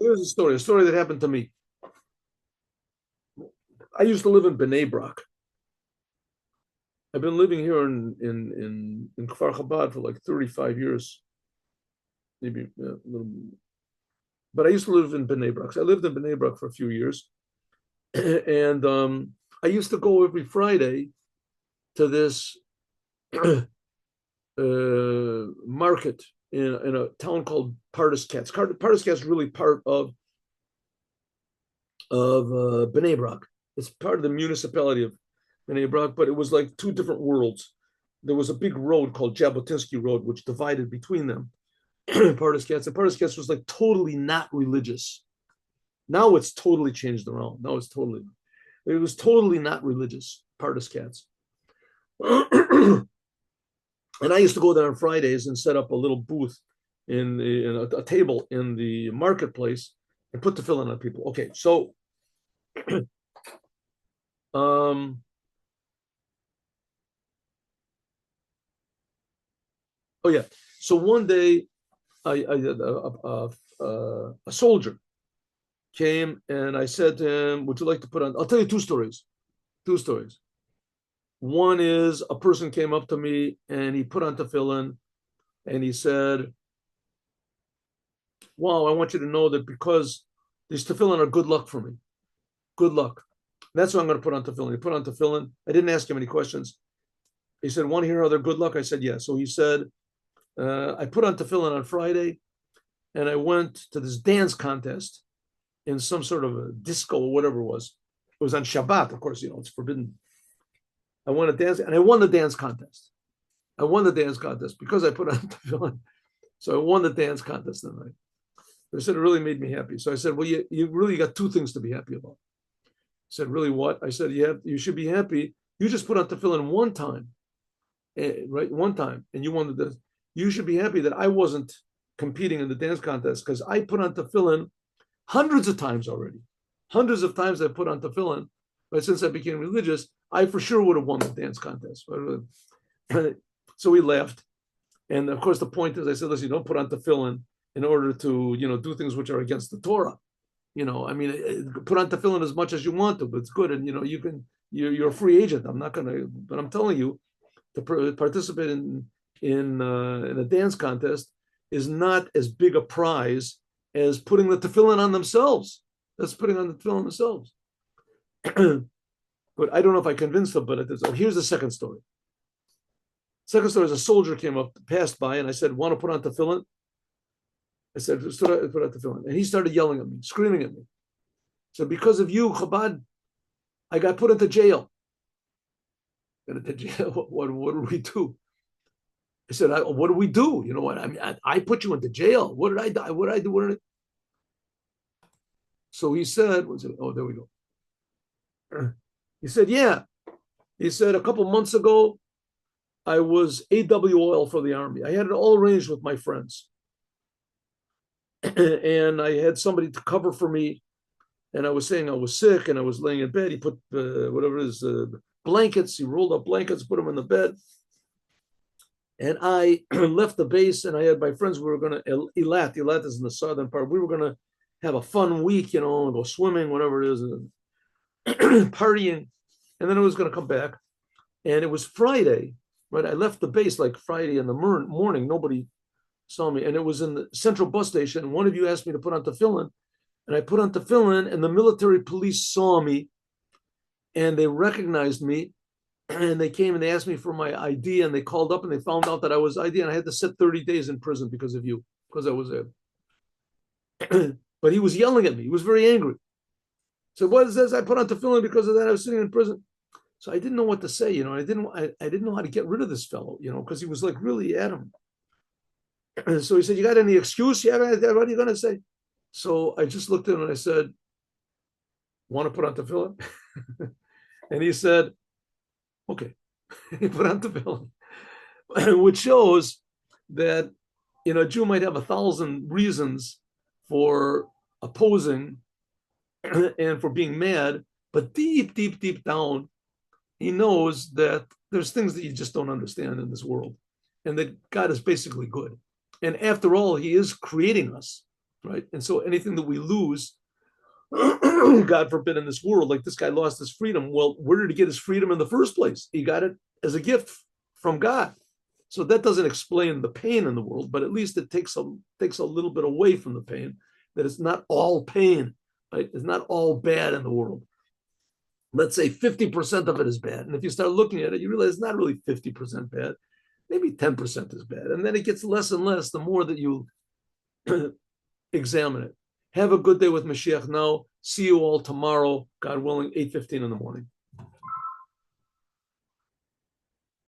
here's a story that happened to me. I used to live in Bnei Brak. I've been living here in Kfar Chabad for like 35 years, maybe a little. But I used to live in Bnei Brak. So I lived in Bnei Brak for a few years, and I used to go every Friday to this market in a town called Pardes Katz. Pardes Katz is really part of Bnei Brak. It's part of the municipality of Bnei Brak, but it was like two different worlds. There was a big road called Jabotinsky Road, which divided between them. Pardes Katz. And Pardes Katz was like totally not religious. Now it's totally changed around. It was totally not religious, Pardes Katz. And I used to go there on Fridays and set up a little booth in a table in the marketplace and put the tefillin on people. Okay, so oh yeah, so one day a soldier came and I said to him, "Would you like to put on?" I'll tell you two stories. Two stories. One is a person came up to me and he put on tefillin and he said, "Wow, I want you to know that because these tefillin are good luck for me. Good luck. That's what I'm going to put on tefillin." He put on tefillin. I didn't ask him any questions. He said, "Want to hear how they're good luck?" I said, "Yeah." So he said, "I put on tefillin on Friday and I went to this dance contest in some sort of a disco or whatever it was. It was on Shabbat, of course, it's forbidden. I won a dance and I won the dance contest. I won the dance contest because I put on tefillin. So I won the dance contest that night." They said it really made me happy. So I said, "Well, you really got two things to be happy about." He said, "Really what?" I said, "Yeah, you should be happy. You just put on tefillin one time, right? One time, and you won the dance. You should be happy that I wasn't competing in the dance contest because I put on tefillin hundreds of times already. Hundreds of times I put on tefillin, but since I became religious, I for sure would have won the dance contest." So we laughed. And of course, the point is, I said, "Listen, you don't put on tefillin in order to, do things which are against the Torah. I mean, put on tefillin as much as you want to, but it's good. And, you're a free agent. I'm not going to, but I'm telling you, to participate in a dance contest is not as big a prize as putting the tefillin on themselves. That's putting on the tefillin themselves." But I don't know if I convinced them, but here's the second story. Second story is a soldier came up, passed by, and I said, "Want to put on tefillin?" I said, "Put on tefillin." And he started yelling at me, screaming at me. So because of you, Chabad, I got put into jail. Got into jail. What did we do? I said, "What do we do? You know what? I mean, I put you into jail. What did I do? What did I do? So he said, "Oh, there we go." He said, "Yeah." He said, "A couple months ago, I was AWOL for the Army. I had it all arranged with my friends. And I had somebody to cover for me. And I was saying I was sick and I was laying in bed. He put whatever it is, blankets. He rolled up blankets, put them in the bed. And I left the base and I had my friends. We were going to Eilat. Eilat is in the southern part. We were going to have a fun week, go swimming, whatever it is, and partying. And then I was going to come back. And it was Friday, right? I left the base like Friday in the morning. Nobody saw me. And it was in the central bus station. One of you asked me to put on tefillin. And I put on tefillin, and the military police saw me, and they recognized me, and they came and they asked me for my ID, and they called up and they found out that I was ID, and I had to sit 30 days in prison because of you, because I was there. But he was yelling at me. He was very angry. So what is this? I put on tefillin because of that. I was sitting in prison. So I didn't know what to say, I didn't know how to get rid of this fellow, because he was like really adamant. So he said, "You got any excuse? Yeah, what are you going to say?" So I just looked at him and I said, "Want to put on tefillin?" And he said, "Okay." He put on tefillin, which shows that a Jew might have 1,000 reasons for opposing and for being mad, but deep, deep, deep down, he knows that there's things that you just don't understand in this world, and that God is basically good. And after all, he is creating us. right? And so anything that we lose, God forbid, in this world, like this guy lost his freedom. Well, where did he get his freedom in the first place? He got it as a gift from God. So that doesn't explain the pain in the world, but at least it takes a little bit away from the pain, that it's not all pain, right? It's not all bad in the world. Let's say 50% of it is bad. And if you start looking at it, you realize it's not really 50% bad. Maybe 10% is bad. And then it gets less and less the more that you examine it. Have a good day with Mashiach now. See you all tomorrow, God willing, 8:15 in the morning.